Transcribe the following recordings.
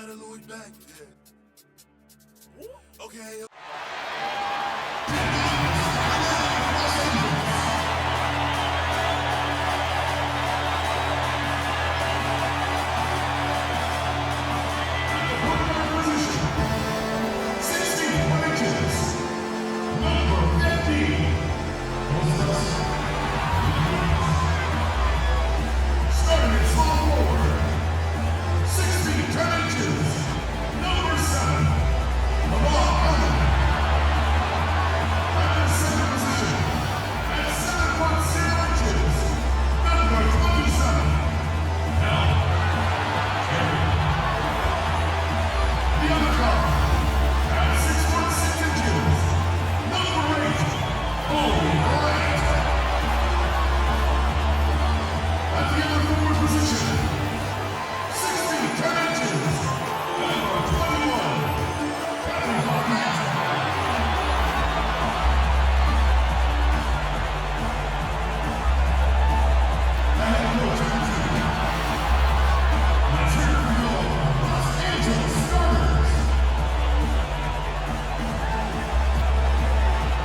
got a Louis back. Yeah. Okay.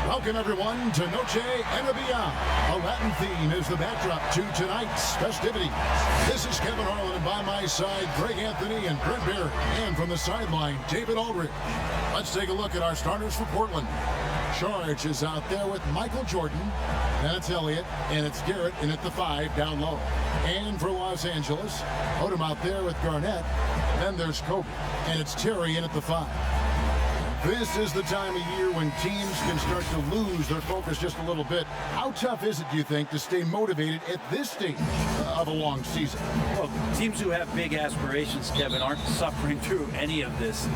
Welcome, everyone, to Noche and Beyond. A Latin theme is the backdrop to tonight's festivities. This is Kevin Harlan, and by my side, Greg Anthony and Brent Barry. And from the sideline, David Aldridge. Let's take a look at our starters for Portland. Charge is out there with Michael Jordan. That's Elliott, and it's Garrett in at the 5 down low. And for Los Angeles, Odom out there with Garnett. Then there's Kobe, and it's Terry in at the 5. This is the time of year when teams can start to lose their focus just a little bit. How tough is it, do you think, to stay motivated at this stage of a long season? Well, teams who have big aspirations, Kevin, aren't suffering through any of this.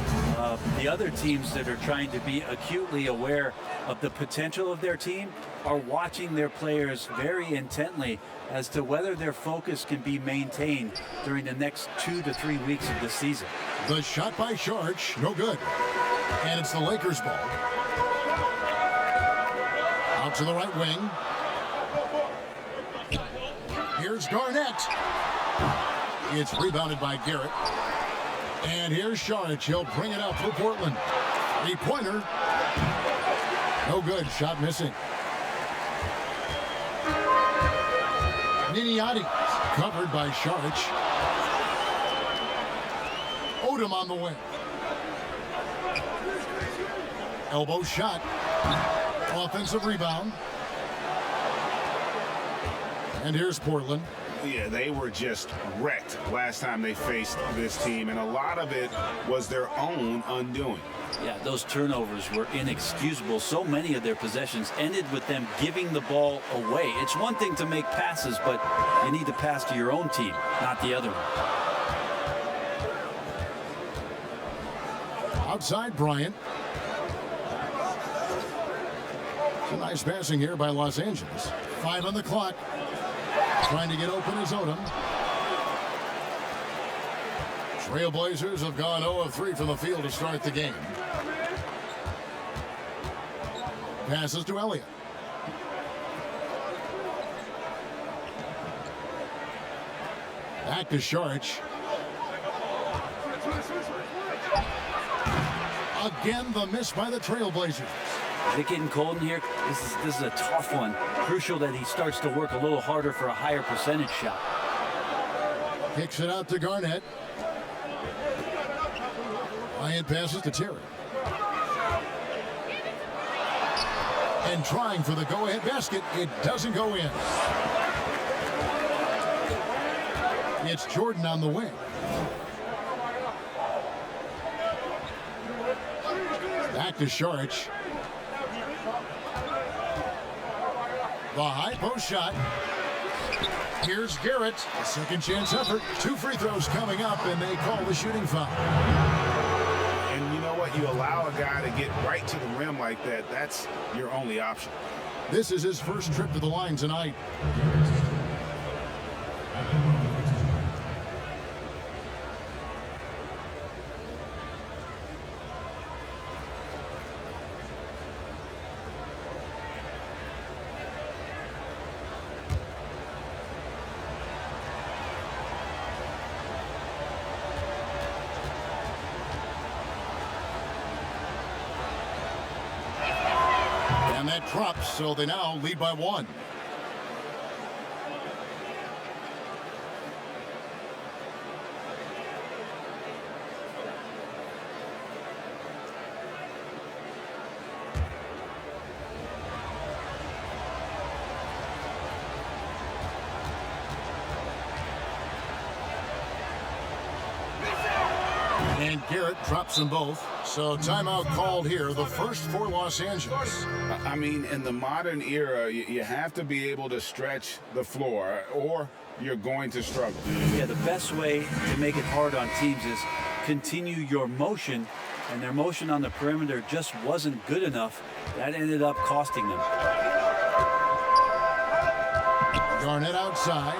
The other teams that are trying to be acutely aware of the potential of their team are watching their players very intently as to whether their focus can be maintained during the next 2 to 3 weeks of the season. The shot by Sharch, no good. And it's the Lakers' ball. Out to the right wing. Here's Garnett. It's rebounded by Garrett. And here's Sharch. He'll bring it up for Portland. Three-pointer. No good. Shot missing. Niniati covered by Sharch. Odom on the wing. Elbow shot. Offensive rebound. And here's Portland. Yeah, they were just wrecked last time they faced this team, and a lot of it was their own undoing. Yeah, those turnovers were inexcusable. So many of their possessions ended with them giving the ball away. It's one thing to make passes, but you need to pass to your own team, not the other one. Outside Bryant. It's a nice passing here by Los Angeles. 5 on the clock. Trying to get open is Odom. Trailblazers have gone 0 of 3 from the field to start the game. Passes to Elliott. Back to Sharch. Again, the miss by the Trailblazers. Is it getting cold in here? This is a tough one. Crucial that he starts to work a little harder for a higher percentage shot. Kicks it out to Garnett. Bryant passes to Terry. And trying for the go-ahead basket. It doesn't go in. It's Jordan on the wing. Back to Sharch. The high post shot. Here's Garrett. A second chance effort. 2 free throws coming up, and they call the shooting foul. And you know what? You allow a guy to get right to the rim like that. That's your only option. This is his first trip to the line tonight. And that drops, so they now lead by 1. And Garrett drops them both. So timeout called here, the first for Los Angeles. I mean, in the modern era, you have to be able to stretch the floor or you're going to struggle. Yeah, the best way to make it hard on teams is continue your motion, and their motion on the perimeter just wasn't good enough. That ended up costing them. Garnett outside.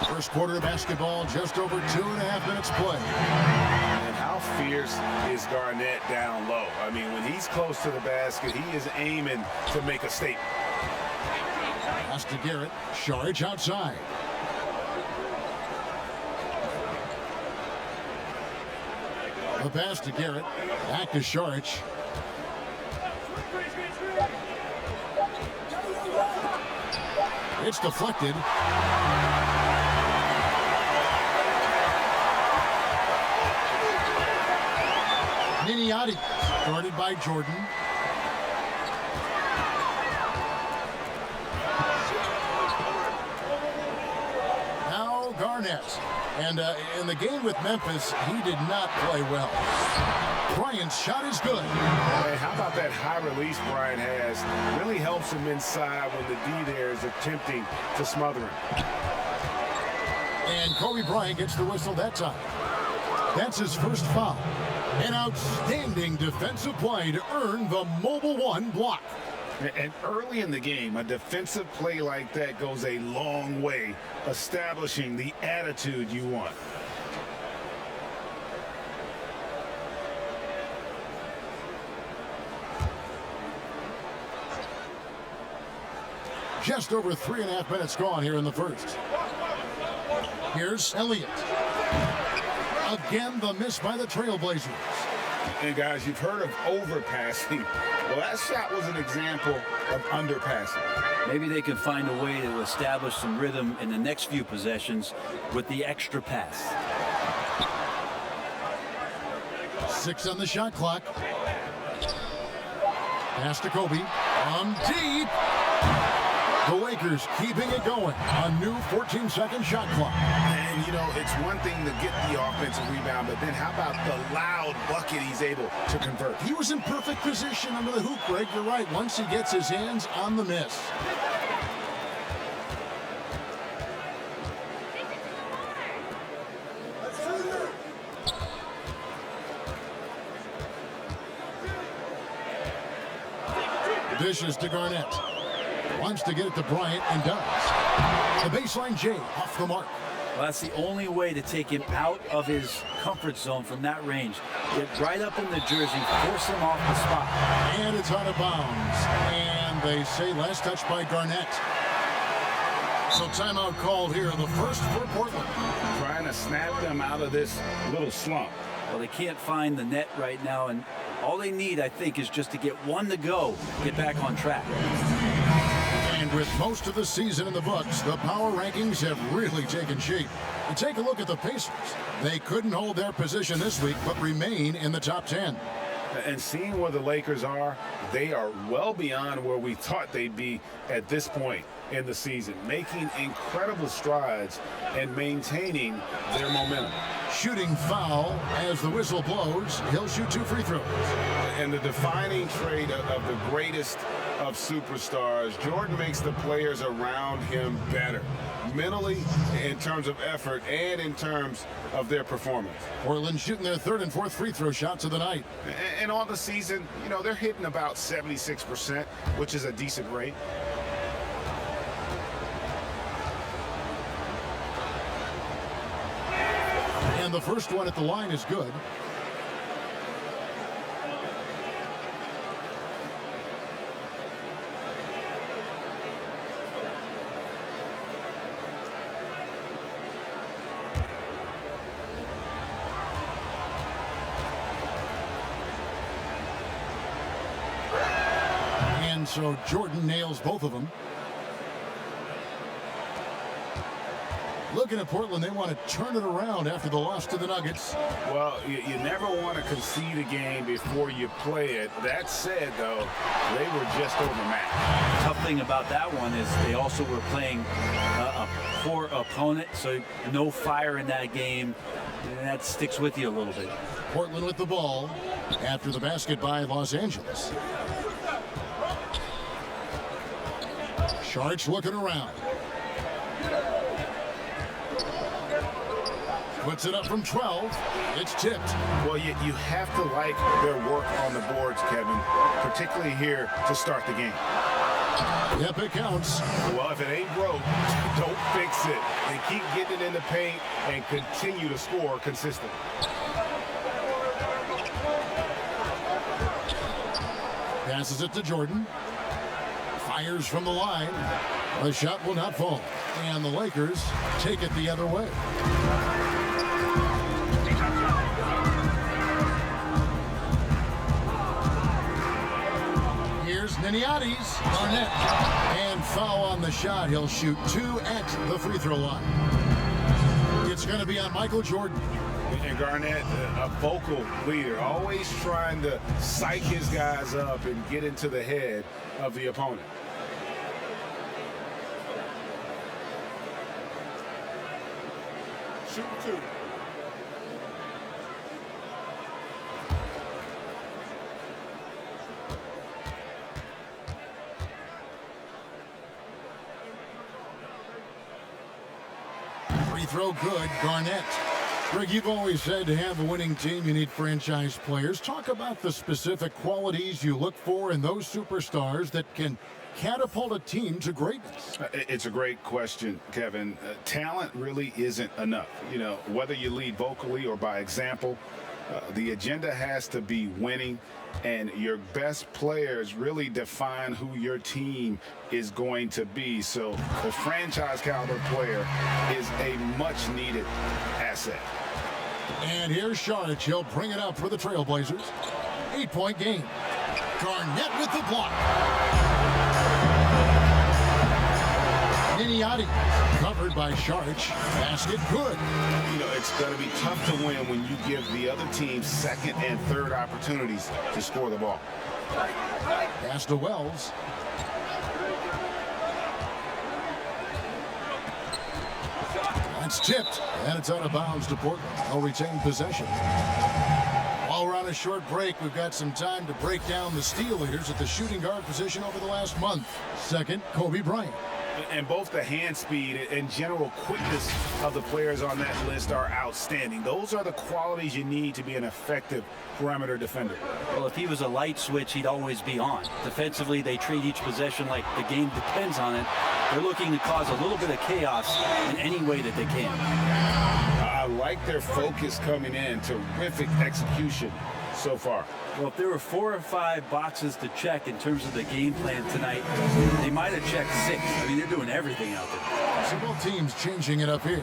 First quarter of basketball, just over 2.5 minutes play. And how fierce is Garnett down low? I mean, when he's close to the basket, he is aiming to make a statement. Pass to Garrett. Saric outside. The pass to Garrett. Back to Saric. It's deflected. Niniati, guarded by Jordan. Now Garnett. And in the game with Memphis, he did not play well. Bryant's shot is good. Hey, how about that high release Bryant has? Really helps him inside when the D there is attempting to smother him. And Kobe Bryant gets the whistle that time. That's his first foul. An outstanding defensive play to earn the Mobile One block. And early in the game, a defensive play like that goes a long way, establishing the attitude you want. Just over 3.5 minutes gone here in the first. Here's Elliott. Again, the miss by the Trailblazers. And guys, you've heard of overpassing. Well, that shot was an example of underpassing. Maybe they can find a way to establish some rhythm in the next few possessions with the extra pass. 6 on the shot clock. Pass to Kobe. On deep. The Lakers keeping it going. A new 14-second shot clock. And, you know, it's one thing to get the offensive rebound, but then how about the loud bucket he's able to convert? He was in perfect position under the hoop, Greg. You're right. Once he gets his hands on the miss. Dishes to Garnett. Wants to get it to Bryant and does. The baseline J off the mark. Well, that's the only way to take him out of his comfort zone from that range. Get right up in the jersey, force him off the spot. And it's out of bounds. And they say last touch by Garnett. So timeout called here, the first for Portland. Trying to snap them out of this little slump. Well, they can't find the net right now, and all they need, I think, is just to get one to go, get back on track. And with most of the season in the books, the power rankings have really taken shape. And take a look at the Pacers. They couldn't hold their position this week, but remain in the top 10. And seeing where the Lakers are, they are well beyond where we thought they'd be at this point in the season, making incredible strides and maintaining their momentum. Shooting foul as the whistle blows. He'll shoot 2 free throws. And the defining trait of the greatest of superstars, Jordan makes the players around him better, mentally, in terms of effort, and in terms of their performance. Portland shooting their 3rd and 4th free throw shots of the night. And on the season, you know, they're hitting about 76%, which is a decent rate. And the first one at the line is good. And so Jordan nails both of them. Looking at Portland, they want to turn it around after the loss to the Nuggets. Well, you never want to concede a game before you play it. That said, though, they were just overmatched. Tough thing about that one is they also were playing a poor opponent, so no fire in that game. And that sticks with you a little bit. Portland with the ball after the basket by Los Angeles. Sharks looking around. Puts it up from 12. It's tipped. Well, you have to like their work on the boards, Kevin, particularly here to start the game. Yep, it counts. Well, if it ain't broke, don't fix it. And keep getting it in the paint and continue to score consistently. Passes it to Jordan. Fires from the line. The shot will not fall. And the Lakers take it the other way. Here's Niniades. Garnett. And foul on the shot. He'll shoot 2 at the free throw line. It's going to be on Michael Jordan. And Garnett, a vocal leader, always trying to psych his guys up and get into the head of the opponent. Shoot 2. Free throw good. Garnett. Greg, you've always said to have a winning team, you need franchise players. Talk about the specific qualities you look for in those superstars that can catapult a team to greatness. It's a great question, Kevin. Talent really isn't enough. You know, whether you lead vocally or by example, the agenda has to be winning, and your best players really define who your team is going to be. So the franchise caliber player is a much needed asset. And here's Saric. He'll bring it up for the Trailblazers. 8-point game. Garnett with the block. Niniades covered by Saric. Basket good. You know, it's going to be tough to win when you give the other team second and third opportunities to score the ball. Pass to Wells. That's tipped, and it's out of bounds to Portland. They'll retain possession. While we're on a short break, we've got some time to break down the steal leaders at the shooting guard position over the last month. Second, Kobe Bryant. And both the hand speed and general quickness of the players on that list are outstanding. Those are the qualities you need to be an effective perimeter defender. Well, if he was a light switch, he'd always be on. Defensively, they treat each possession like the game depends on it. They're looking to cause a little bit of chaos in any way that they can. I like their focus coming in. Terrific execution so far. Well, if there were 4 or 5 boxes to check in terms of the game plan tonight, they might have checked 6. I mean, they're doing everything out there. So both teams changing it up here.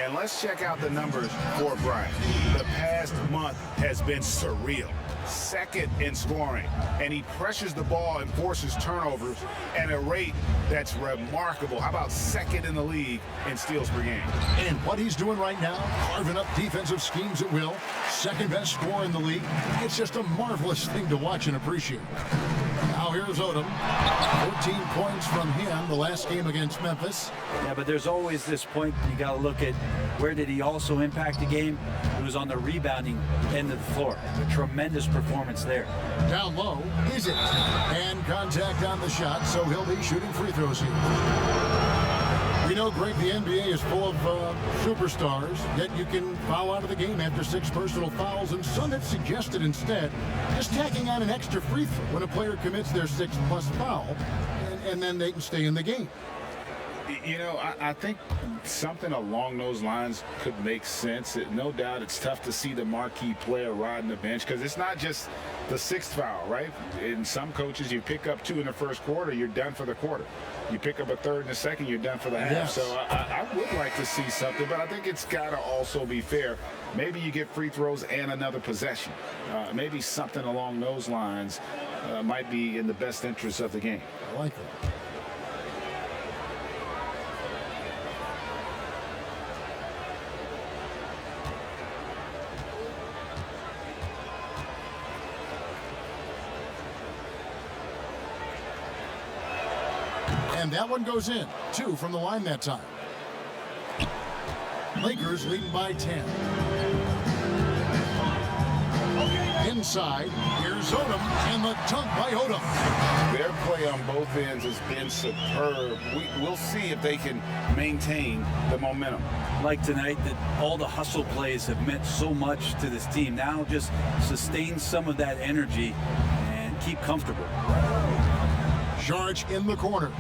And let's check out the numbers for Bryant. The past month has been surreal. Second in scoring, and he pressures the ball and forces turnovers at a rate that's remarkable. How about second in the league in steals per game? And what he's doing right now, carving up defensive schemes at will, second best scorer in the league. It's just a marvelous thing to watch and appreciate. Now here's Odom. 14 points from him the last game against Memphis. Yeah, but there's always this point you got to look at where did he also impact the game? It was on the rebounding end of the floor. A tremendous performance there. Down low, is it? And contact on the shot, so he'll be shooting free throws here. We know, Greg, the NBA is full of superstars, yet you can foul out of the game after 6 personal fouls, and some have suggested instead just tacking on an extra free throw when a player commits their 6th+ foul, and then they can stay in the game. You know, I think something along those lines could make sense. No doubt it's tough to see the marquee player riding the bench because it's not just the 6th foul, right? In some coaches, you pick up 2 in the first quarter, you're done for the quarter. You pick up a 3rd in the second, you're done for the half. Yes. So I would like to see something, but I think it's got to also be fair. Maybe you get free throws and another possession. Maybe something along those lines might be in the best interest of the game. I like that. And that one goes in. 2 from the line that time. Lakers leading by 10. Inside, here's Odom, and the dunk by Odom. Their play on both ends has been superb. We'll see if they can maintain the momentum. Like tonight, that all the hustle plays have meant so much to this team. Now just sustain some of that energy and keep comfortable. Saric in the corner.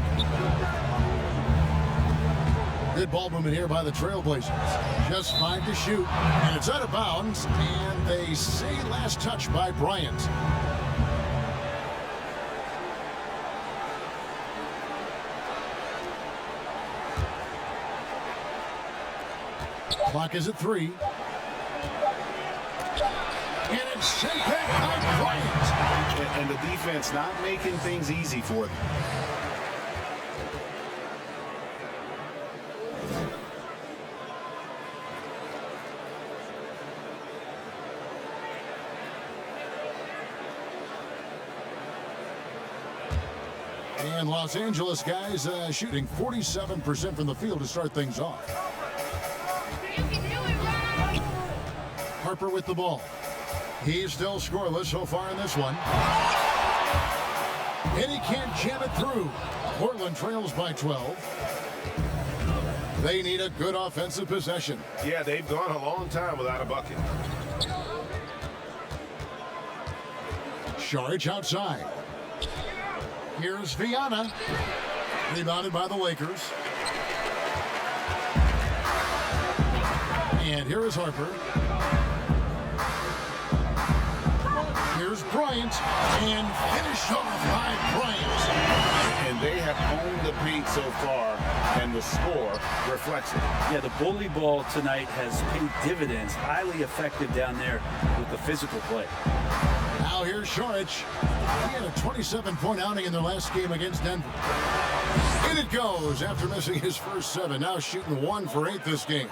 Good ball movement here by the Trailblazers. Just 5 to shoot, and it's out of bounds, and they say last touch by Bryant. Clock is at 3. And it's sent back by Bryant. And the defense not making things easy for them. And Los Angeles guys shooting 47% from the field to start things off. Harper with the ball. He's still scoreless so far in this one. And he can't jam it through. Portland trails by 12. They need a good offensive possession. Yeah, they've gone a long time without a bucket. Saric outside. Here's Viana. Rebounded by the Lakers. And here is Harper. Here's Bryant. And finished off by Bryant. And they have owned the paint so far, and the score reflects it. Yeah, the bully ball tonight has paid dividends. Highly effective down there with the physical play. Now here's Saric. He had a 27-point outing in their last game against Denver. In it goes after missing his first 7. Now shooting 1 for 8 this game.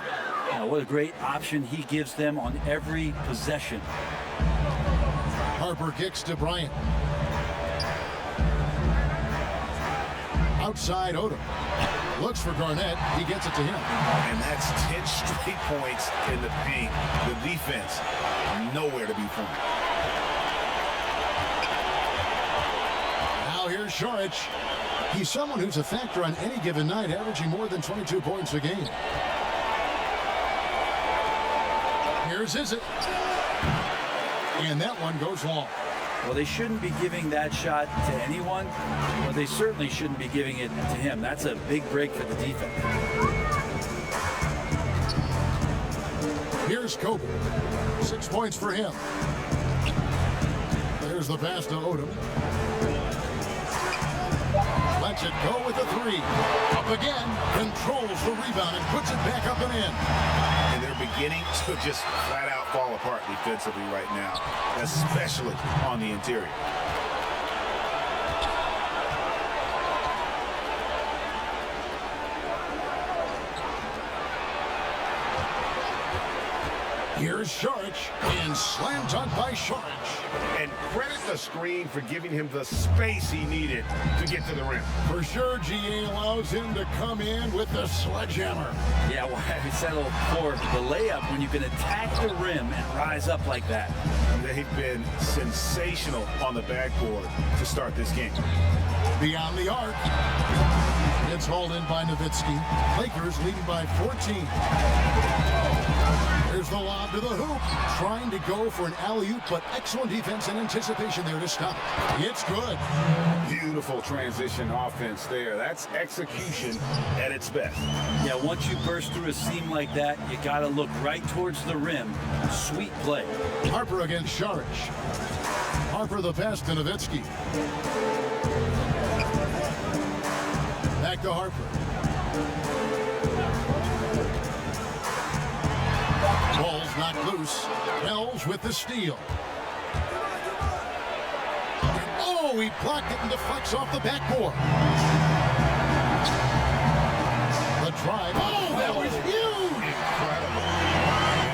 Yeah, what a great option he gives them on every possession. Harper kicks to Bryant. Outside Odom. Looks for Garnett. He gets it to him. And that's 10 straight points in the paint. The defense nowhere to be found. Now here's Saric. He's someone who's a factor on any given night, averaging more than 22 points a game. Here's Izzet. And that one goes long. Well, they shouldn't be giving that shot to anyone, but they certainly shouldn't be giving it to him. That's a big break for the defense. Here's Kobe. 6 points for him. There's the pass to Odom. Lets it go with a 3. Up again. Controls the rebound and puts it back up and in. And they're beginning to just flat out fall apart defensively right now, especially on the interior. Here's Saric, and slam dunk by Saric. And credit the screen for giving him the space he needed to get to the rim. For sure, GA allows him to come in with the sledgehammer. Yeah, well, I settled for the layup when you can attack the rim and rise up like that. They've been sensational on the backboard to start this game. Beyond the arc. It's hauled in by Nowitzki. Lakers leading by 14. There's the lob to the hoop. Trying to go for an alley-oop, but excellent defense and anticipation there to stop it. It's good. Beautiful transition offense there. That's execution at its best. Yeah, once you burst through a seam like that, you got to look right towards the rim. Sweet play. Harper against Saric. Harper the pass to Nowitzki. Back to Harper. Ball's knocked loose. Wells with the steal. Oh, Oh, he blocked it and deflects off the backboard. The drive. Oh, that was huge. Incredible.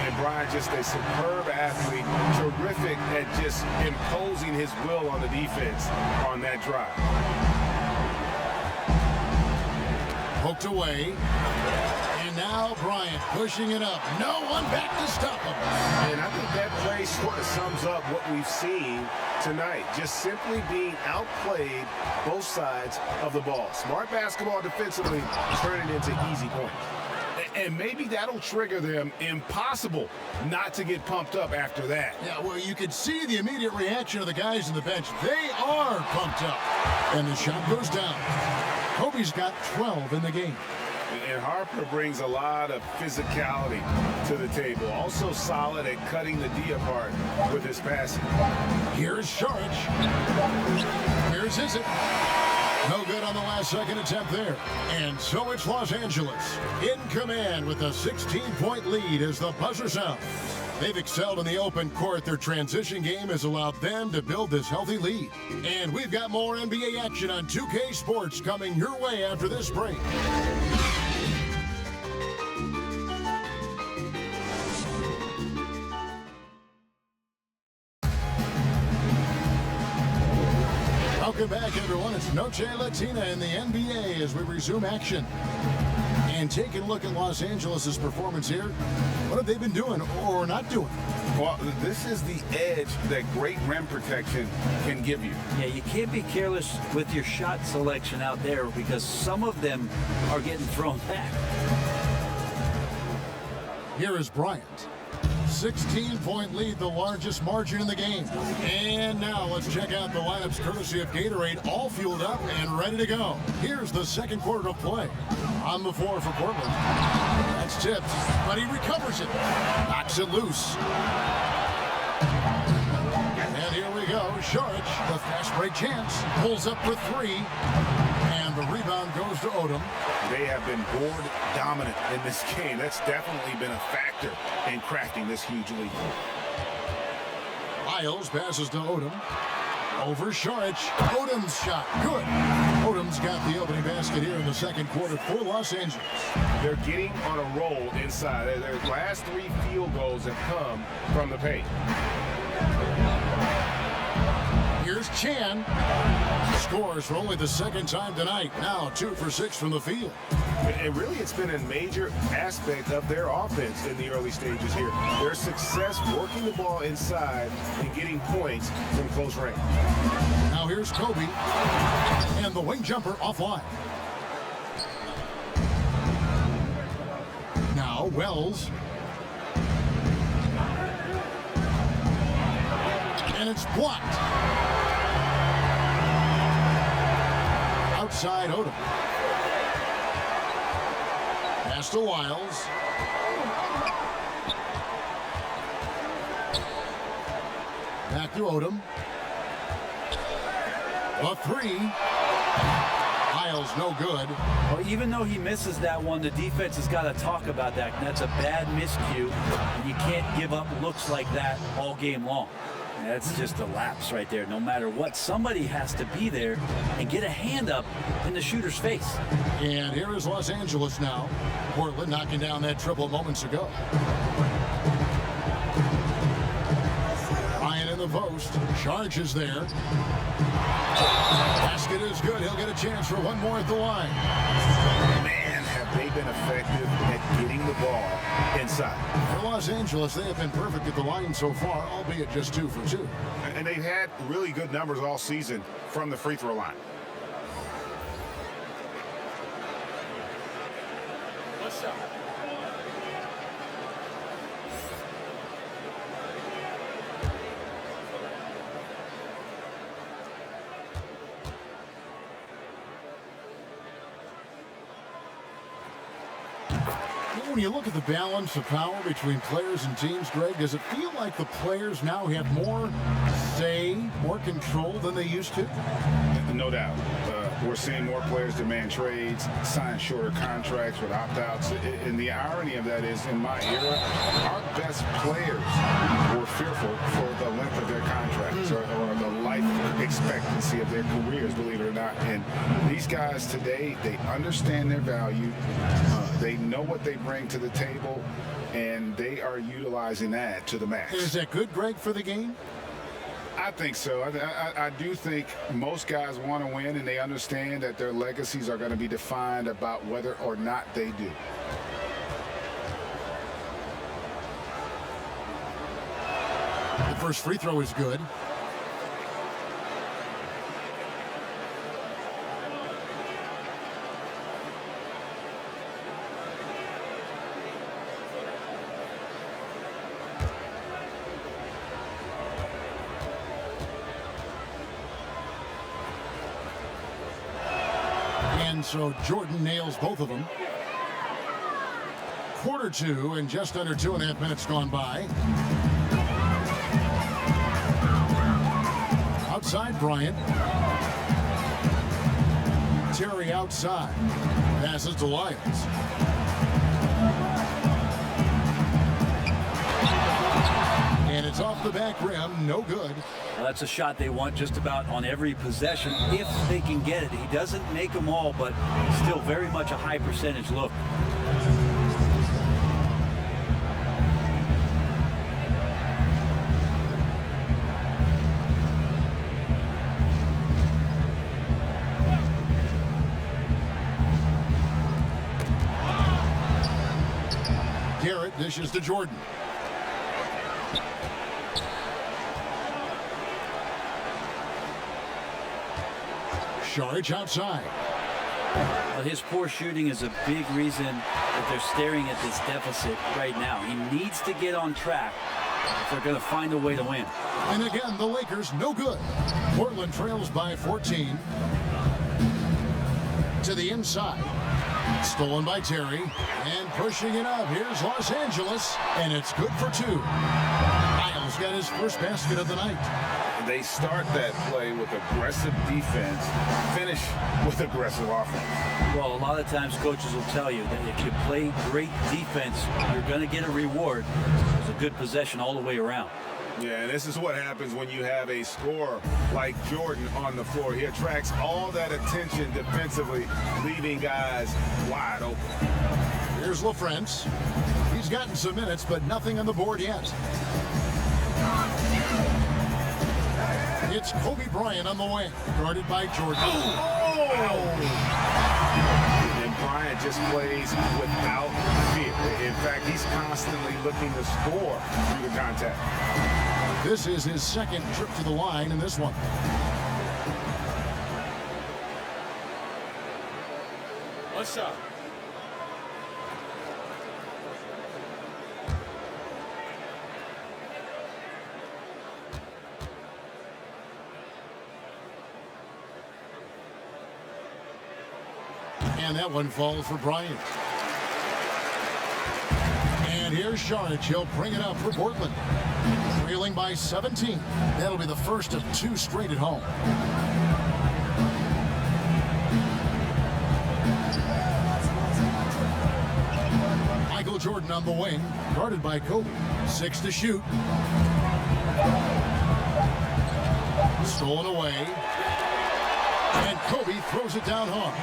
And Bryant, just a superb athlete, terrific at just imposing his will on the defense on that drive. Poked away. And now Bryant pushing it up. No one back to stop him. And I think that play sort of sums up what we've seen tonight. Just simply being outplayed both sides of the ball. Smart basketball defensively, turning into easy points. And maybe that'll trigger them. Impossible not to get pumped up after that. Yeah, well, you could see the immediate reaction of the guys on the bench. They are pumped up. And the shot goes down. Kobe's got 12 in the game. And Harper brings a lot of physicality to the table. Also solid at cutting the D apart with his passing. Here's Saric. Here's Izzet. No good on the last second attempt there. And so it's Los Angeles in command with a 16-point lead as the buzzer sounds. They've excelled in the open court. Their transition game has allowed them to build this healthy lead. And we've got more NBA action on 2K Sports coming your way after this break. Welcome back, everyone. It's Noche Latina in the NBA as we resume action. And taking a look at Los Angeles' performance here. What have they been doing or not doing? Well, this is the edge that great rim protection can give you. Yeah, you can't be careless with your shot selection out there because some of them are getting thrown back. Here is Bryant. 16-point lead, the largest margin in the game. And now let's check out the lineups courtesy of Gatorade, all fueled up and ready to go. Here's the second quarter of play. On the floor for Portland. That's tipped, but he recovers it. Knocks it loose. And here we go. Saric, the fast break chance. Pulls up for three. And the rebound goes to Odom. They have been board dominant in this game. That's definitely been a factor in crafting this huge lead. Miles passes to Odom. Over Saric. Odom's shot. Good. Odom's got the opening basket here in the second quarter for Los Angeles. They're getting on a roll inside. Their last three field goals have come from the paint. Here's Chan. Scores for only the second time tonight. Now 2 for 6 from the field. And really, it's been a major aspect of their offense in the early stages here. Their success working the ball inside and getting points from close range. Now here's Kobe. And the wing jumper offline. Now Wells. And it's blocked. Outside Odom. Pass to Wiles. Back to Odom. A three. Wiles no good. Well, even though he misses that one, the defense has got to talk about that. And that's a bad miscue. And you can't give up looks like that all game long. That's just a lapse right there. No matter what, somebody has to be there and get a hand up in the shooter's face. And here is Los Angeles now. Portland knocking down that triple moments ago. Ryan in the post. Charges there. Basket is good. He'll get a chance for one more at the line. Man, have they been effective at getting the ball inside. For Los Angeles, they have been perfect at the line so far, albeit just 2 for 2. And they've had really good numbers all season from the free throw line. What's up? When you look at the balance of power between players and teams, Greg, does it feel like the players now have more say, more control than they used to? No doubt. We're seeing more players demand trades, sign shorter contracts with opt-outs. And the irony of that is, in my era, our best players were fearful for the length of their contracts or the life expectancy of their careers, believe it or not. And these guys today, they understand their value. They know what they bring to the table, and they are utilizing that to the max. Is that good, Greg, for the game? I think so. I do think most guys want to win, and they understand that their legacies are going to be defined about whether or not they do. The first free throw is good. And so Jordan nails both of them. Quarter two, and just under 2.5 minutes gone by. Outside Bryant. Terry outside. Passes to Lyons. And it's off the back rim. No good. Well, that's a shot they want just about on every possession if they can get it. He doesn't make them all, but still very much a high percentage look. Garrett dishes to Jordan. Saric outside. Well, his poor shooting is a big reason that they're staring at this deficit right now. He needs to get on track if they're going to find a way to win. And again, the Lakers no good. Portland trails by 14. To the inside. Stolen by Terry. And pushing it up. Here's Los Angeles. And it's good for two. Miles got his first basket of the night. They start that play with aggressive defense, finish with aggressive offense. Well, a lot of times coaches will tell you that if you play great defense, you're going to get a reward. It's a good possession all the way around. Yeah, and this is what happens when you have a scorer like Jordan on the floor. He attracts all that attention defensively, leaving guys wide open. Here's LaFrance. He's gotten some minutes, but nothing on the board yet. It's Kobe Bryant on the wing, guarded by Jordan. And Bryant just plays without fear. In fact, he's constantly looking to score through the contact. This is his second trip to the line in this one. What's up? And that one falls for Bryant. And here's Saric. He'll bring it up for Portland. Trailing by 17. That'll be the first of two straight at home. Michael Jordan on the wing, guarded by Kobe. 6 to shoot. Stolen away. And Kobe throws it down hard.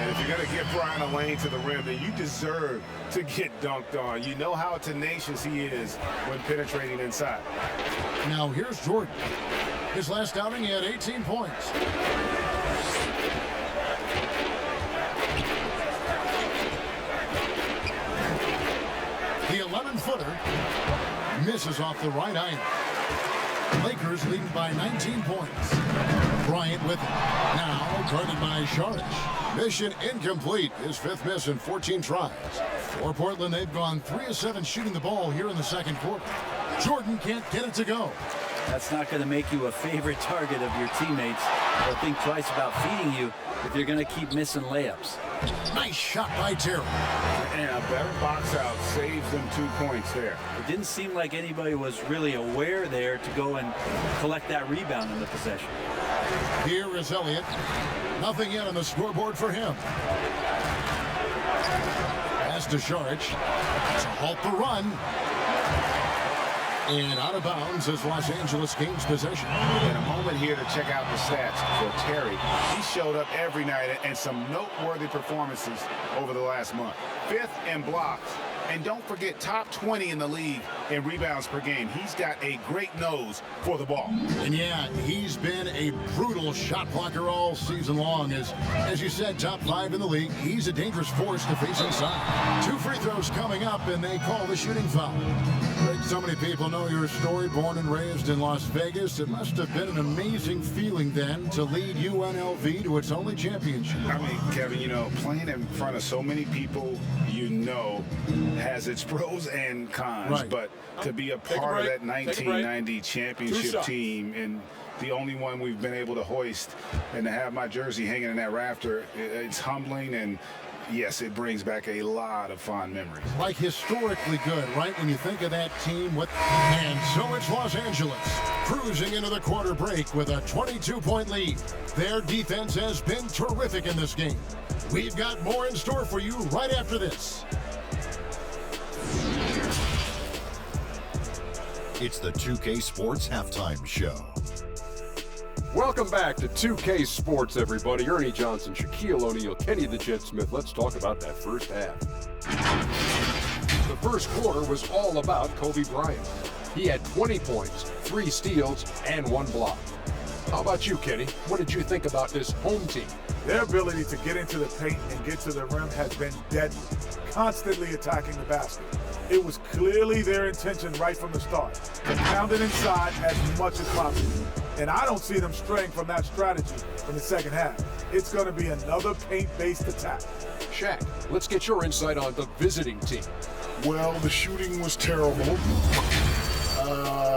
And if you're going to give Bryant a lane to the rim, then you deserve to get dunked on. You know how tenacious he is when penetrating inside. Now here's Jordan. His last outing, he had 18 points. The 11-footer misses off the right iron. Lakers leading by 19 points. Bryant with it. Now guarded by Saric. Mission incomplete. His fifth miss in 14 tries. For Portland, they've gone 3 of 7 shooting the ball here in the second quarter. Jordan can't get it to go. That's not going to make you a favorite target of your teammates. They'll think twice about feeding you if you're going to keep missing layups. Nice shot by Terry. And a better box out saves them 2 points there. It didn't seem like anybody was really aware there to go and collect that rebound in the possession. Here is Elliott. Nothing yet on the scoreboard for him. Pass to Saric. To halt the run. And out of bounds as Los Angeles gains possession. And a moment here to check out the stats for Terry. He showed up every night and some noteworthy performances over the last month. 5th in blocks. And don't forget, top 20 in the league in rebounds per game. He's got a great nose for the ball. And yeah, he's been a brutal shot blocker all season long. As you said, top 5 in the league. He's a dangerous force to face inside. 2 free throws coming up, and they call the shooting foul. Like so many people know your story, born and raised in Las Vegas. It must have been an amazing feeling then to lead UNLV to its only championship. I mean, Kevin, you know, playing in front of so many people, you know, has its pros and cons. Right. But to be a part of that 1990 championship team and the only one we've been able to hoist and to have my jersey hanging in that rafter, it's humbling, and yes, it brings back a lot of fond memories. Like historically good, right? When you think of that team. And so it's Los Angeles cruising into the quarter break with a 22-point lead. Their defense has been terrific in this game. We've got more in store for you right after this. It's the 2K Sports Halftime Show. Welcome back to 2K Sports, everybody. Ernie Johnson, Shaquille O'Neal, Kenny the Jet Smith. Let's talk about that first half. The first quarter was all about Kobe Bryant. He had 20 points, 3 steals, and 1 block. How about you, Kenny? What did you think about this home team? Their ability to get into the paint and get to the rim has been deadly, constantly attacking the basket. It was clearly their intention right from the start to pound it inside as much as possible. And I don't see them straying from that strategy in the second half. It's going to be another paint-based attack. Shaq, let's get your insight on the visiting team. Well, the shooting was terrible.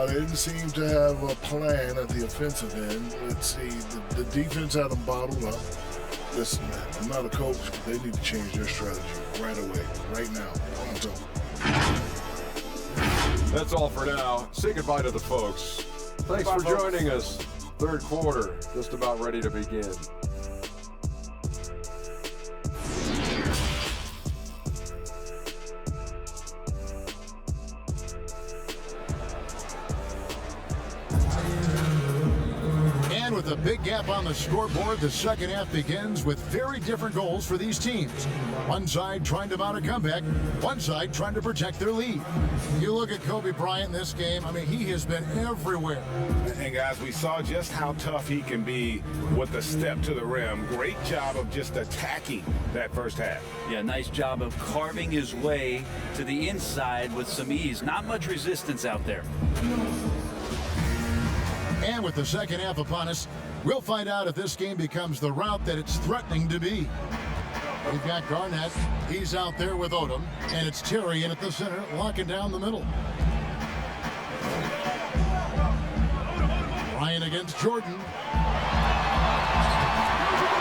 They didn't seem to have a plan at the offensive end. Let's see, the defense had them bottled up. Listen, man, I'm not a coach, but they need to change their strategy right away, right now. I'm talking. That's all for now. Say goodbye to the folks. Thanks for joining us. Third quarter, just about ready to begin. And with a big gap on the scoreboard, the second half begins with very different goals for these teams. One side trying to mount a comeback, one side trying to protect their lead. You look at Kobe Bryant in this game, I mean, he has been everywhere. And guys, we saw just how tough he can be with the step to the rim. Great job of just attacking that first half. Yeah, nice job of carving his way to the inside with some ease. Not much resistance out there. And with the second half upon us, we'll find out if this game becomes the route that it's threatening to be. We've got Garnett. He's out there with Odom. And it's Terry in at the center, locking down the middle. Bryant against Jordan.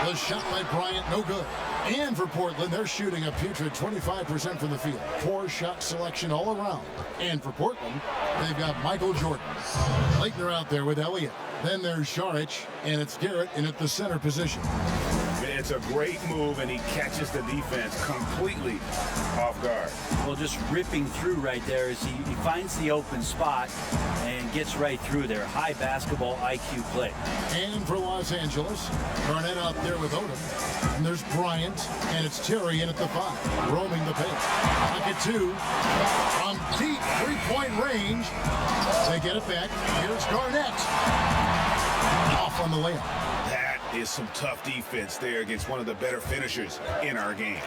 The shot by Bryant, no good. And for Portland, they're shooting a putrid 25% from the field. Poor shot selection all around. And for Portland, they've got Michael Jordan. Leitner out there with Elliott. Then there's Šarić, and it's Garrett in at the center position. It's a great move, and he catches the defense completely off guard. Well, just ripping through right there as he finds the open spot and gets right through there. High basketball IQ play. And for Los Angeles, Garnett out there with Odom. And there's Bryant, and it's Terry in at the 5, roaming the paint. Pocket 2, from deep three-point range. They get it back. Here's Garnett. Off on the layup. That is some tough defense there against one of the better finishers in our game.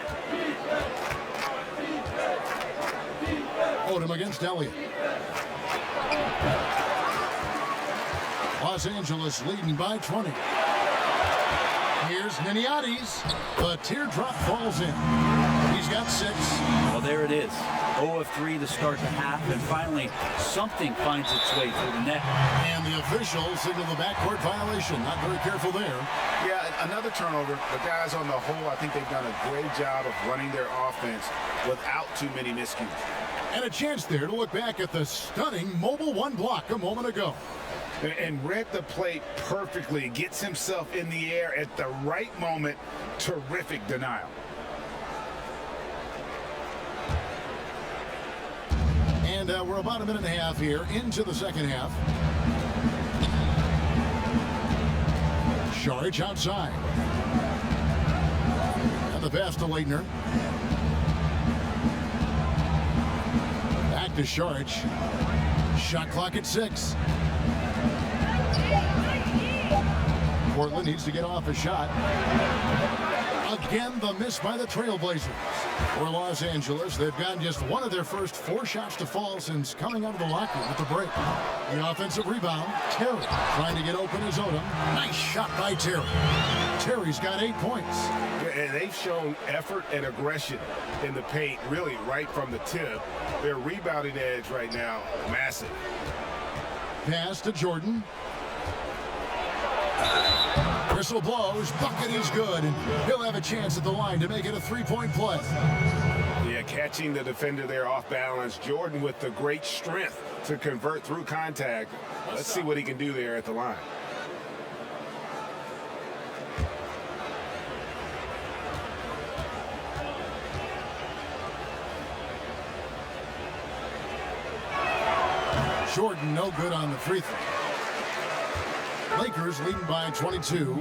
Odom against Elliott. Los Angeles leading by 20. Here's Niniades. The teardrop falls in. He's got 6. Well, there it is. 0 of 3 to start the half, and finally something finds its way through the net. And the officials signal the backcourt violation. Not very careful there. Yeah, another turnover. The guys on the whole, I think they've done a great job of running their offense without too many miscues. And a chance there to look back at the stunning mobile 1 block a moment ago. And read the play perfectly. Gets himself in the air at the right moment. Terrific denial. And And we're about a minute and a half here into the second half. Saric outside. And the pass to Leitner. Back to Saric. Shot clock at 6. Portland needs to get off a shot. Again, the miss by the Trailblazers. For Los Angeles, they've gotten just one of their first 4 shots to fall since coming out of the locker room at the break. The offensive rebound, Terry trying to get open is Odom. Nice shot by Terry. Terry's got 8 points. And they've shown effort and aggression in the paint, really right from the tip. Their rebounding edge right now, massive. Pass to Jordan. Whistle blows, bucket is good, and he'll have a chance at the line to make it a 3-point play. Yeah, catching the defender there off balance. Jordan with the great strength to convert through contact. Let's see what he can do there at the line. Jordan no good on the free throw. Lakers leading by 22.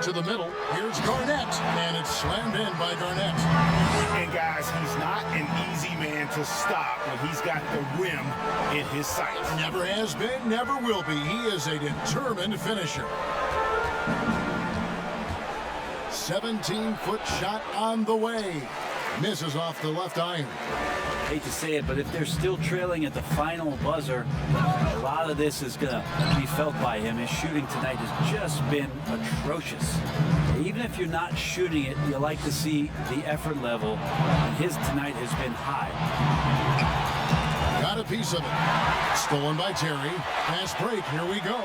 To the middle, here's Garnett, and it's slammed in by Garnett. And guys, he's not an easy man to stop when he's got the rim in his sights. Never has been, never will be. He is a determined finisher. 17-foot shot on the way. Misses off the left iron. Hate to say it, but if they're still trailing at the final buzzer, a lot of this is going to be felt by him. His shooting tonight has just been atrocious. Even if you're not shooting it, you like to see the effort level. And his tonight has been high. Got a piece of it. Stolen by Terry. Fast break. Here we go.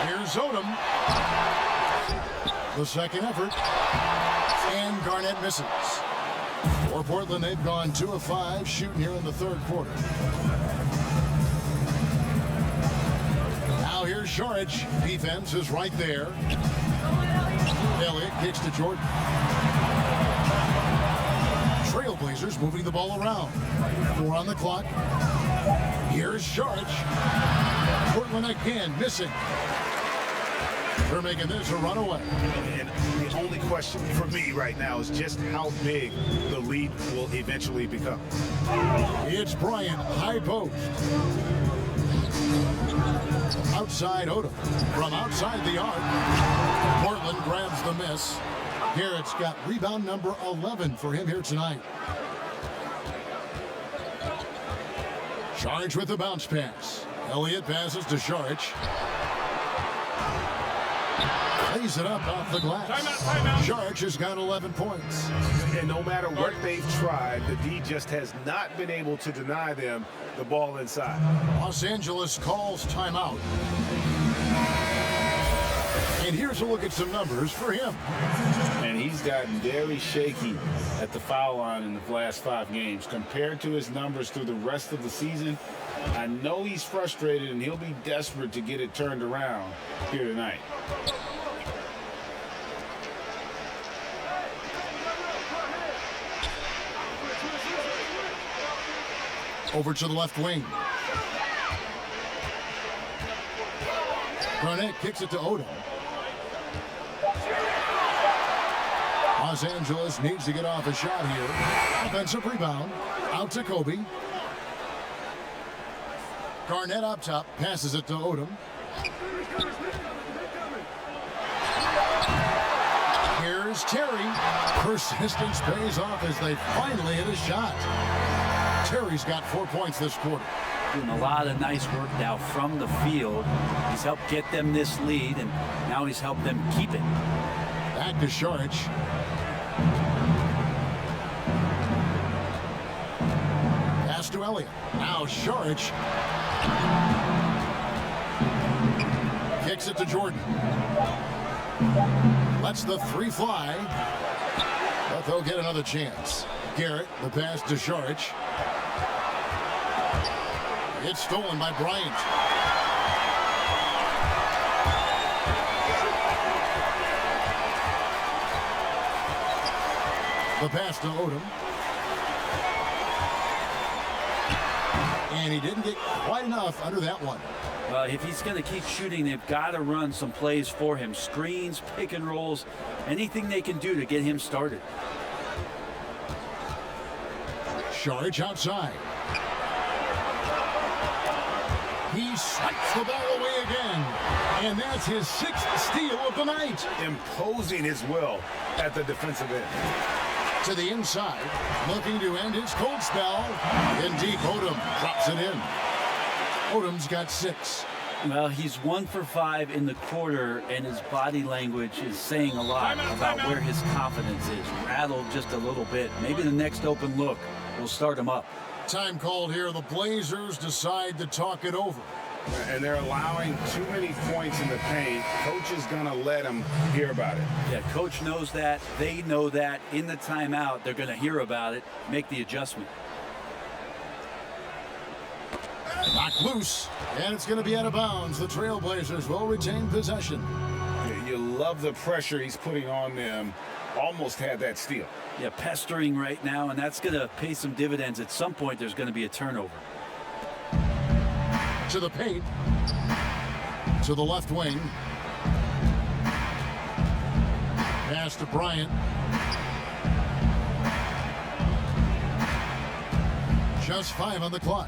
Here's Odom. The second effort. And Garnett misses. For Portland, they've gone 2 of 5 shooting here in the third quarter. Now here's Saric. Defense is right there. Elliott kicks to Jordan. Trailblazers moving the ball around. 4 on the clock. Here's Saric. Portland again missing. They're making this a runaway. And the only question for me right now is just how big the lead will eventually become. It's Bryant, high post. Outside Odom. From outside the arc. Portland grabs the miss. Garrett's got rebound number 11 for him here tonight. Saric with the bounce pass. Elliott passes to Saric. Lays it up off the glass. Timeout. Saric has got 11 points. And no matter what they've tried, the D just has not been able to deny them the ball inside. Los Angeles calls timeout. And here's a look at some numbers for him. And he's gotten very shaky at the foul line in the last 5 games. Compared to his numbers through the rest of the season, I know he's frustrated and he'll be desperate to get it turned around here tonight. Over to the left wing. Garnett kicks it to Odom. Los Angeles needs to get off a shot here. Offensive rebound. Out to Kobe. Garnett up top. Passes it to Odom. Here's Terry. Persistence pays off as they finally hit a shot. Terry's got 4 points this quarter. Doing a lot of nice work now from the field. He's helped get them this lead, and now he's helped them keep it. Back to Saric. Pass to Elliott. Now Saric. Kicks it to Jordan. Lets the 3 fly. But they'll get another chance. Garrett, the pass to Saric. It's stolen by Bryant. The pass to Odom. And he didn't get quite enough under that one. If he's going to keep shooting, they've got to run some plays for him. Screens, pick and rolls, anything they can do to get him started. Saric outside. He swipes the ball away again. And that's his 6th steal of the night. Imposing his will at the defensive end. To the inside, looking to end his cold spell. In deep, Odom drops it in. Odom's got 6. Well, he's 1 for 5 in the quarter, and his body language is saying a lot about where his confidence is. Rattled just a little bit. Maybe the next open look will start him up. Time called here. The Blazers decide to talk it over. And they're allowing too many points in the paint. Coach is going to let them hear about it. Yeah, coach knows that. They know that. In the timeout, they're going to hear about it, make the adjustment. Knocked loose, and it's going to be out of bounds. The Trailblazers will retain possession. You love the pressure he's putting on them. Almost had that steal. Yeah, pestering right now, and that's going to pay some dividends. At some point, there's going to be a turnover. To the paint. To the left wing. Pass to Bryant. Just 5 on the clock.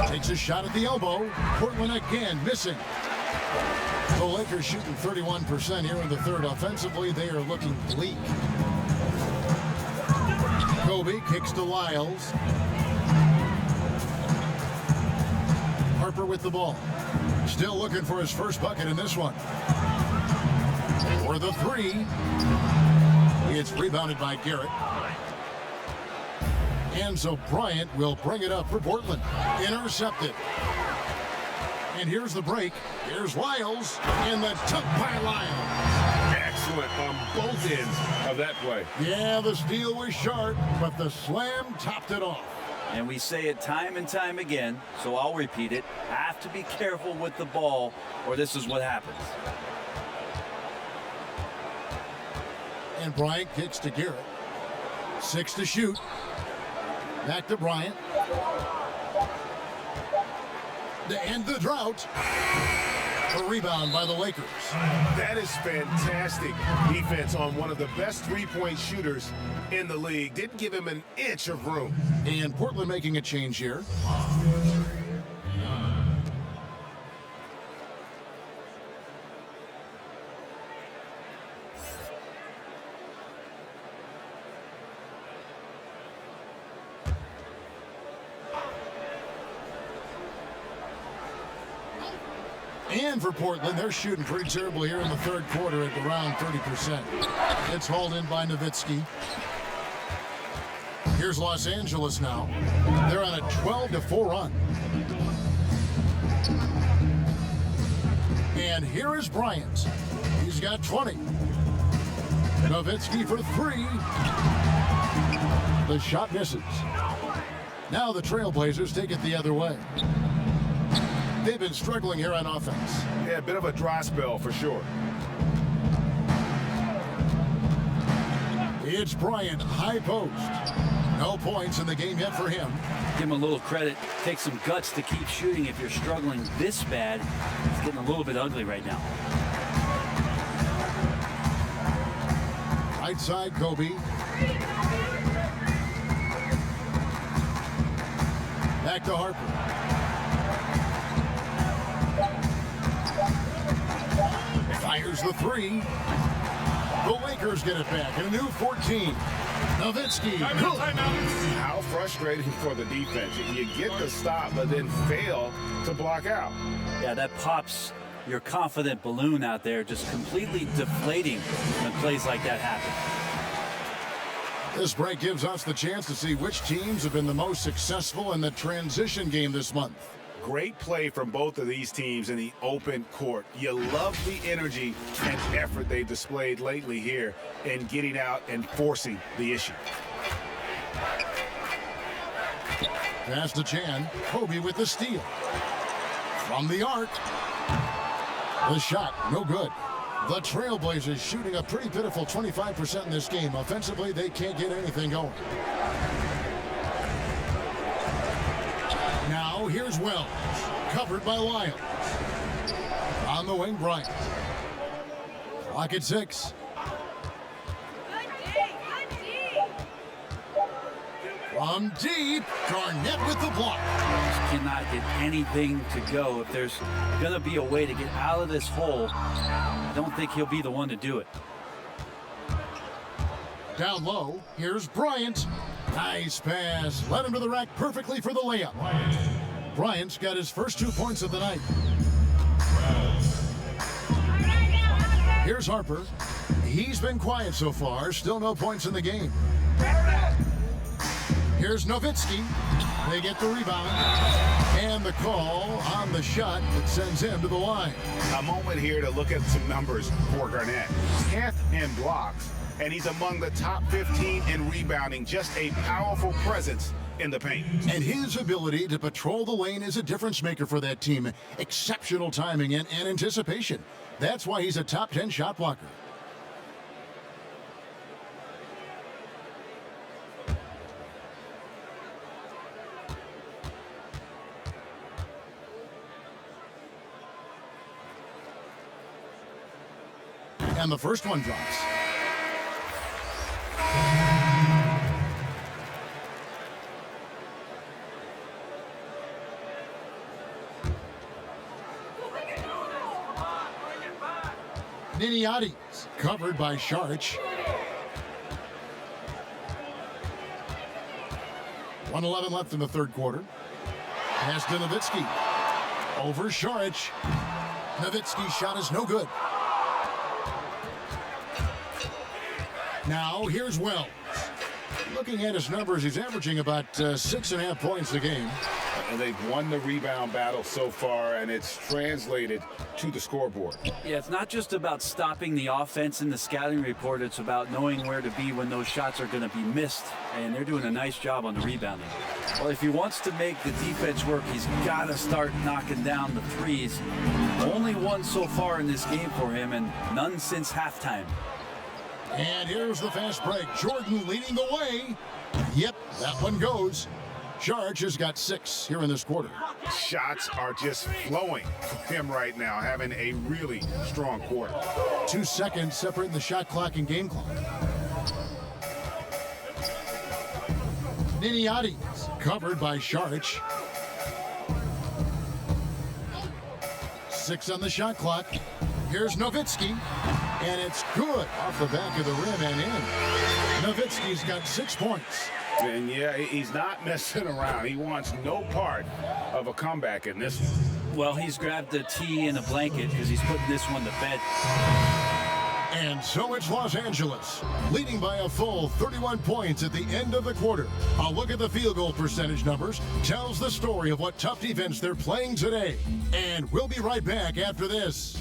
Takes a shot at the elbow. Portland again missing. The Lakers shooting 31% here in the third. Offensively, they are looking bleak. Kobe kicks to Lyles. Harper with the ball. Still looking for his first bucket in this one. For the 3. It's rebounded by Garrett. And so Bryant will bring it up for Portland. Intercepted. And here's the break. Here's Lyles. And the took by Lyles. Excellent on both ends of that play. Yeah, the steal was sharp, but the slam topped it off. And we say it time and time again, so I'll repeat it. Have to be careful with the ball, or this is what happens. And Bryant kicks to Garrett. 6 to shoot. Back to Bryant. To end the drought. A rebound by the Lakers. That is fantastic defense on one of the best three-point shooters in the league. Didn't give him an inch of room. And Portland making a change here. And for Portland, they're shooting pretty terrible here in the third quarter at around 30%. It's hauled in by Nowitzki. Here's Los Angeles now. They're on a 12-4 run. And here is Bryant. He's got 20. Nowitzki for 3. The shot misses. Now the Trailblazers take it the other way. They've been struggling here on offense. Yeah, a bit of a dry spell for sure. It's Bryant, high post. No points in the game yet for him. Give him a little credit. Take some guts to keep shooting if you're struggling this bad. It's getting a little bit ugly right now. Right side, Kobe. Back to Harper. Fires the 3. The Lakers get it back in a new 14. Nowitzki. How frustrating for the defense. You get the stop, but then fail to block out. Yeah, that pops your confident balloon out there, just completely deflating when plays like that happen. This break gives us the chance to see which teams have been the most successful in the transition game this month. Great play from both of these teams in the open court. You love the energy and effort they've displayed lately here in getting out and forcing the issue. Pass to Chan. Kobe with the steal. From the arc. The shot, no good. The Trailblazers shooting a pretty pitiful 25% in this game. Offensively, they can't get anything going. here's Wells. Covered by Lyle. On the wing, Bryant. Clock at 6. From deep, Garnett with the block. Just cannot get anything to go. If there's going to be a way to get out of this hole, I don't think he'll be the one to do it. Down low, here's Bryant. Nice pass. Led him to the rack perfectly for the layup. Bryant's got his first 2 points of the night. Here's Harper. He's been quiet so far. Still no points in the game. Here's Nowitzki. They get the rebound. And the call on the shot that sends him to the line. A moment here to look at some numbers for Garnett. 10th in blocks, and he's among the top 15 in rebounding. Just a powerful presence in the paint. And his ability to patrol the lane is a difference maker for that team. Exceptional timing and anticipation. That's why he's a top 10 shot blocker. And the first one drops. Niniades covered by Sharch. 1:11 left in the third quarter. Pass to Nowitzki. Over Sharch. Nowitzki's shot is no good. Now here's Wells. Looking at his numbers, he's averaging about 6.5 points a game. And they've won the rebound battle so far, and it's translated to the scoreboard. Yeah, it's not just about stopping the offense in the scouting report. It's about knowing where to be when those shots are going to be missed, and they're doing a nice job on the rebounding. Well, if he wants to make the defense work, he's got to start knocking down the threes. Only one so far in this game for him, and none since halftime. And here's the fast break. Jordan leading the way. Yep, that one goes. Sharch has got 6 here in this quarter. Shots are just flowing from him right now, having a really strong quarter. 2 seconds separating the shot clock and game clock. Niniades covered by Sharch. 6 on the shot clock. Here's Nowitzki. And it's good off the back of the rim and in. Nowitzki's got 6 points. And yeah, he's not messing around. He wants no part of a comeback in this one. Well, he's grabbed the tee and a blanket because he's putting this one to bed. And so it's Los Angeles, leading by a full 31 points at the end of the quarter. A look at the field goal percentage numbers tells the story of what tough defense they're playing today. And we'll be right back after this.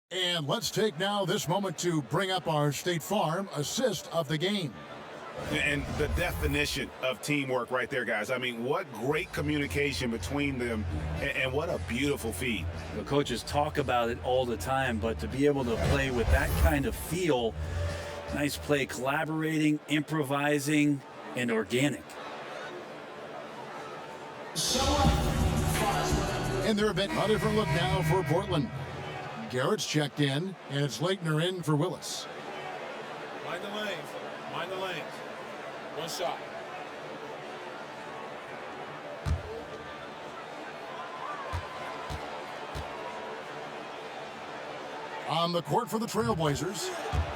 And let's take now this moment to bring up our State Farm assist of the game. And the definition of teamwork right there, guys. I mean, what great communication between them, and what a beautiful feed. The coaches talk about it all the time, but to be able to play with that kind of feel, nice play, collaborating, improvising, and organic. And they're a different look now for Portland. Garrett's checked in, and it's Leitner in for Willis. Mind the lanes. Mind the lanes. One shot. On the court for the Trailblazers,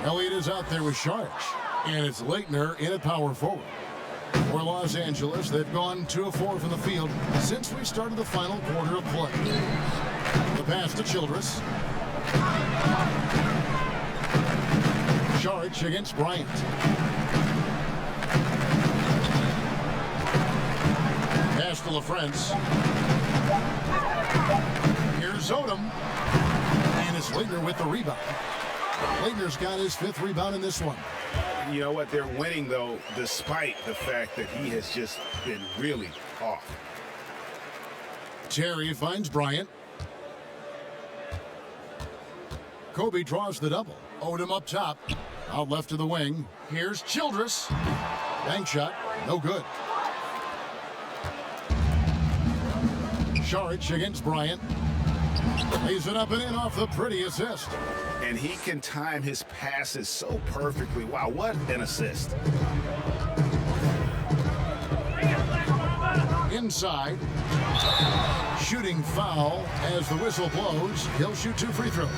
Elliott is out there with Sharch, and it's Leitner in at power forward. For Los Angeles, they've gone 2 of 4 from the field since we started the final quarter of play. The pass to Childress. Sharch against Bryant. Pass to LaFrance. Here's Odom. And it's Leitner with the rebound. Leitner's got his 5th rebound in this one. You know what? They're winning, though, despite the fact that he has just been really off. Terry finds Bryant. Kobe draws the double. Odom up top. Out left to the wing. Here's Childress. Bank shot. No good. Saric against Bryant. Lays it up and in off the pretty assist. And he can time his passes so perfectly. Wow, what an assist. Inside. Shooting foul as the whistle blows. He'll shoot 2 free throws.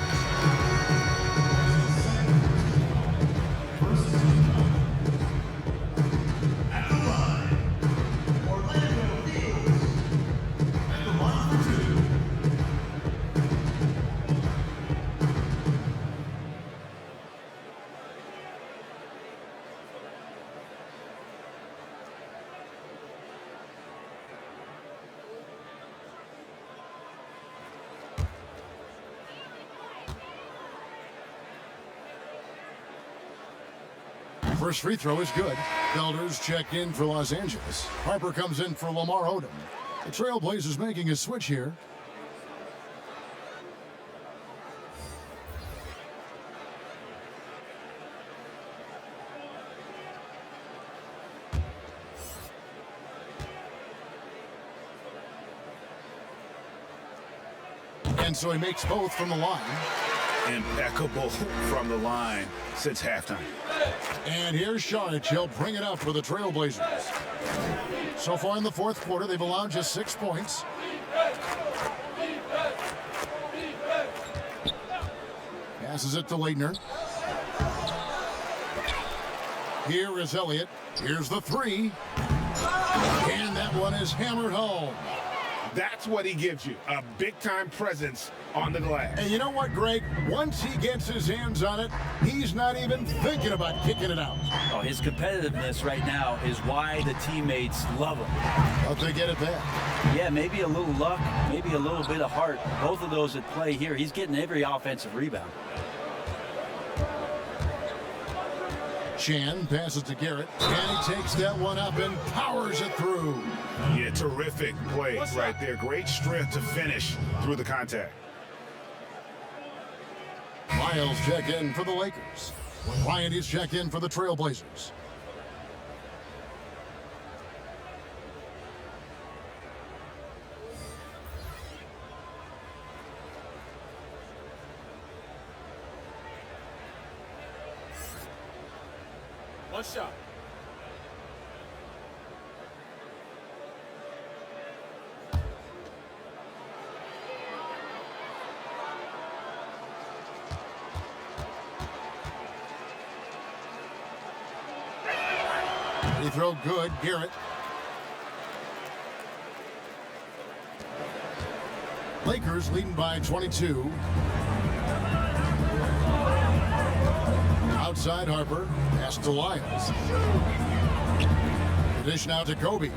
First free throw is good. Felder's checked in for Los Angeles. Harper comes in for Lamar Odom. The Trailblazers making a switch here. And so he makes both from the line. Impeccable from the line since halftime. And here's Saric. He'll bring it up for the Trailblazers. So far in the fourth quarter, they've allowed just 6 points. Passes it to Leitner. Here is Elliott. Here's the 3. And that one is hammered home. That's what he gives you, a big-time presence on the glass. And you know what, Greg? Once he gets his hands on it, he's not even thinking about kicking it out. Oh, his competitiveness right now is why the teammates love him. But they get it back. Yeah, maybe a little luck, maybe a little bit of heart. Both of those at play here. He's getting every offensive rebound. Chan passes to Garrett, and he takes that one up and powers it through. Yeah, terrific play right there. Great strength to finish through the contact. Miles check in for the Lakers. Ryan is check in for the Trailblazers. One shot. He throw good, Garrett. Lakers leading by 22. Outside Harper, pass to Lyles. Dish now to Kobe.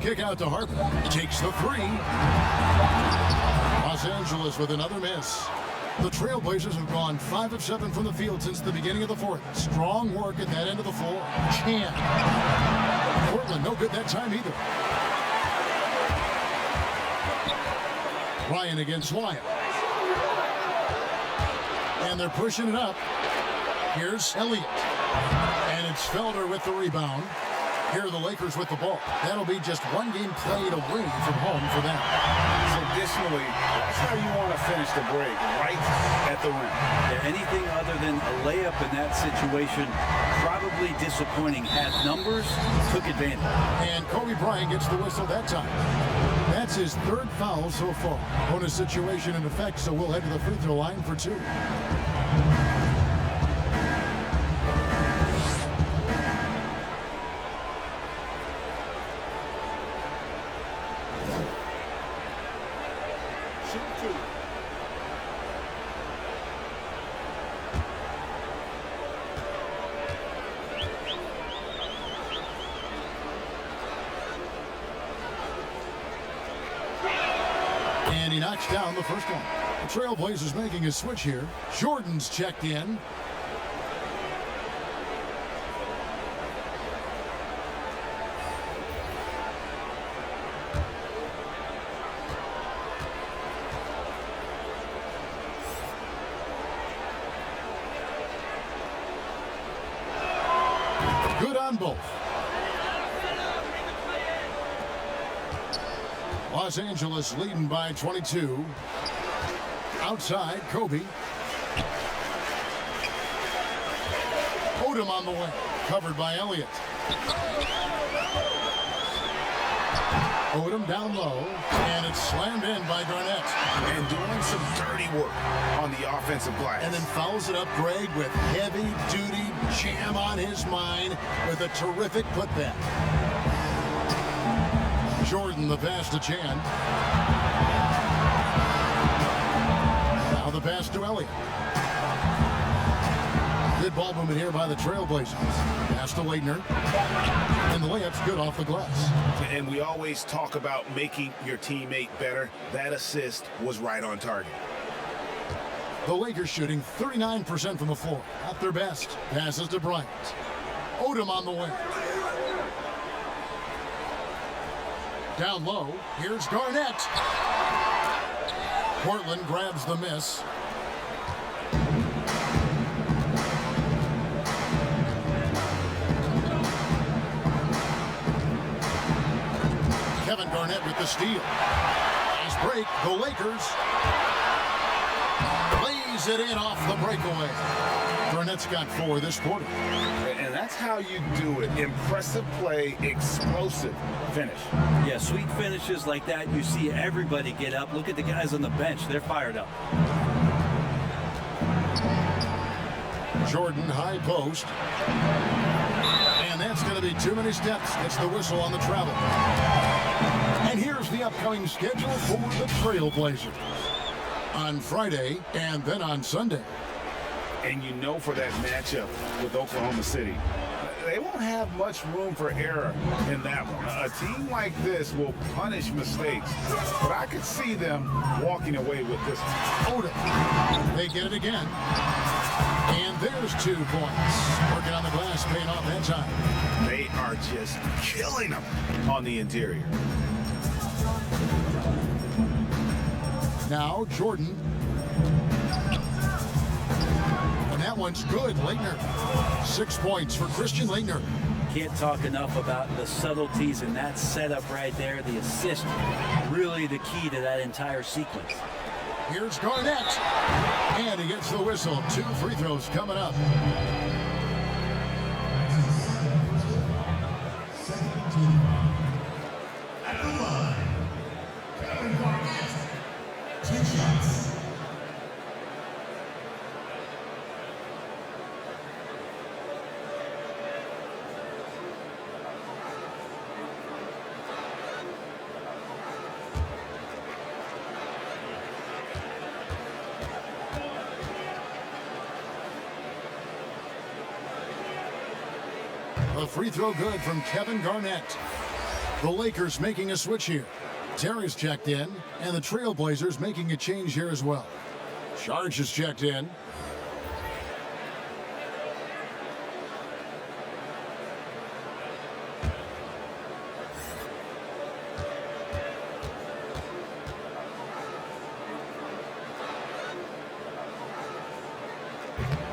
Kick out to Harper. Takes the 3. Los Angeles with another miss. The Trailblazers have gone 5 of 7 from the field since the beginning of the fourth. Strong work at that end of the floor. Chan. Portland no good that time either. Ryan against Lyons. And they're pushing it up. Here's Elliott. And it's Felder with the rebound. Here are the Lakers with the ball. That'll be just one game played away from home for them. Traditionally, that's how you want to finish the break, right at the rim. Yeah, anything other than a layup in that situation, probably disappointing. Had numbers, took advantage. And Kobe Bryant gets the whistle that time. That's his 3rd foul so far. Bonus situation in effect, so we'll head to the free throw line for 2. And he knocks down the first one. The Trailblazers making a switch here. Jordan's checked in. Good on both. Los Angeles leading by 22. Outside, Kobe. Odom on the way. Covered by Elliott. Odom down low, and it's slammed in by Garnett. And doing some dirty work on the offensive glass. And then fouls it up, Greg, with heavy-duty jam on his mind with a terrific putback. Jordan, the pass to Chan. Now the pass to Elliott. Good ball movement here by the Trailblazers. Pass to Leitner. And the layup's good off the glass. And we always talk about making your teammate better. That assist was right on target. The Lakers shooting 39% from the floor. At their best. Passes to Bryant. Odom on the way. Down low. Here's Garnett. Portland grabs the miss. Kevin Garnett with the steal. Nice break. The Lakers lays it in off the breakaway. Garnett's got 4 this quarter. And that's how you do it. Impressive play, explosive finish. Yeah, sweet finishes like that. You see everybody get up. Look at the guys on the bench. They're fired up. Jordan, high post. And that's going to be too many steps. It's the whistle on the travel. And here's the upcoming schedule for the Trailblazers. On Friday and then on Sunday. And you know, for that matchup with Oklahoma City, they won't have much room for error in that one. A team like this will punish mistakes, but I could see them walking away with this one. Odom. They get it again. And there's 2 points. Working on the glass, paying off that time. They are just killing them on the interior. Now Jordan. And that one's good. Leitner. 6 points for Christian Leitner. Can't talk enough about the subtleties in that setup right there. The assist, really the key to that entire sequence. Here's Garnett. And he gets the whistle. 2 free throws coming up. A free throw good from Kevin Garnett. The Lakers making a switch here. Terry's checked in, and the Trailblazers making a change here as well. Sharge is checked in.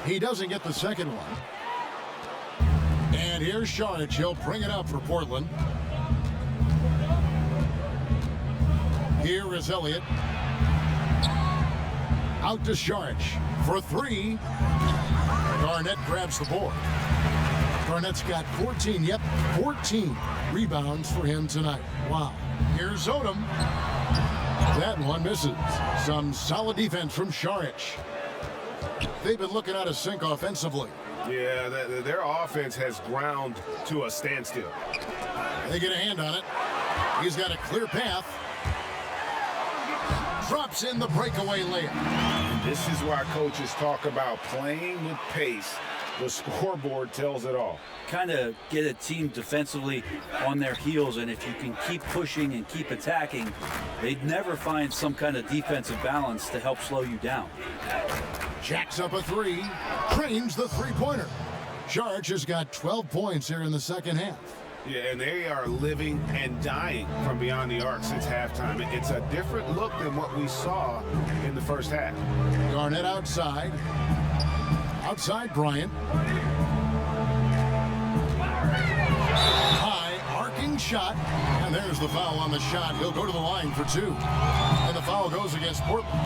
He doesn't get the second one. And here's Sharge. He'll bring it up for Portland. Here is Elliott. Out to Sharge for 3. Garnett grabs the board. Garnett's got 14. Yep, 14 rebounds for him tonight. Wow. Here's Odom. That one misses. Some solid defense from Sharge. They've been looking out of sync offensively. Yeah, their offense has ground to a standstill. They get a hand on it. He's got a clear path. Drops in the breakaway layup. This is why coaches talk about playing with pace. The scoreboard tells it all. Kind of get a team defensively on their heels, and if you can keep pushing and keep attacking, they'd never find some kind of defensive balance to help slow you down. Jacks up a 3. Trains the three-pointer. Sharge has got 12 points here in the second half. Yeah, and they are living and dying from beyond the arc since halftime. It's a different look than what we saw in the first half. Garnett outside. Outside Bryant. shot, and there's the foul on the shot. He'll go to the line for 2. And the foul goes against Portland.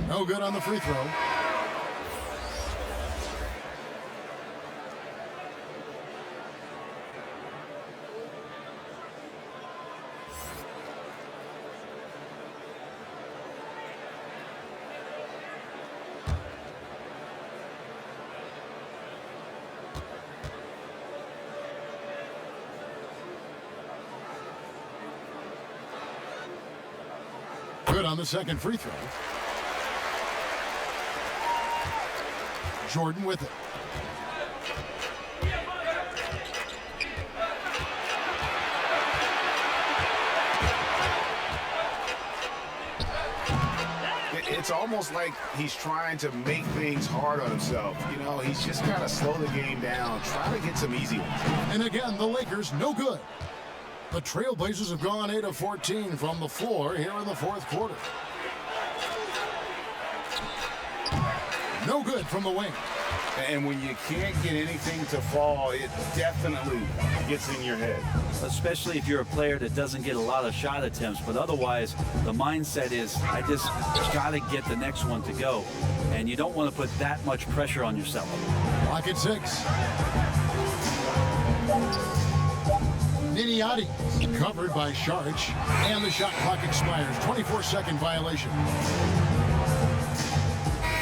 No good on the free throw. Good on the second free throw. Jordan with it. It's almost like he's trying to make things hard on himself. You know, he's just got to slow the game down, try to get some easy ones. And again, the Lakers no good. The Trailblazers have gone 8 of 14 from the floor here in the fourth quarter. No good from the wing. And when you can't get anything to fall, it definitely gets in your head. Especially if you're a player that doesn't get a lot of shot attempts, but otherwise the mindset is, I just got to get the next one to go. And you don't want to put that much pressure on yourself. Clock at 6. Niniati covered by Sharch, and the shot clock expires. 24-second violation.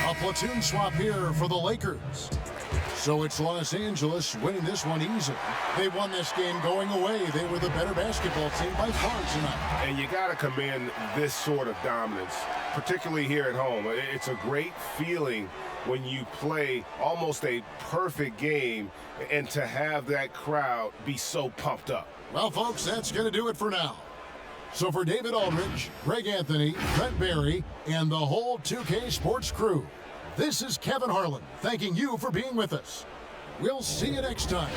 A platoon swap here for the Lakers. So it's Los Angeles winning this one easily. They won this game going away. They were the better basketball team by far tonight. And you got to commend this sort of dominance, particularly here at home. It's a great feeling when you play almost a perfect game and to have that crowd be so pumped up. Well, folks, that's going to do it for now. So for David Aldridge, Greg Anthony, Brent Barry, and the whole 2K Sports crew, this is Kevin Harlan thanking you for being with us. We'll see you next time.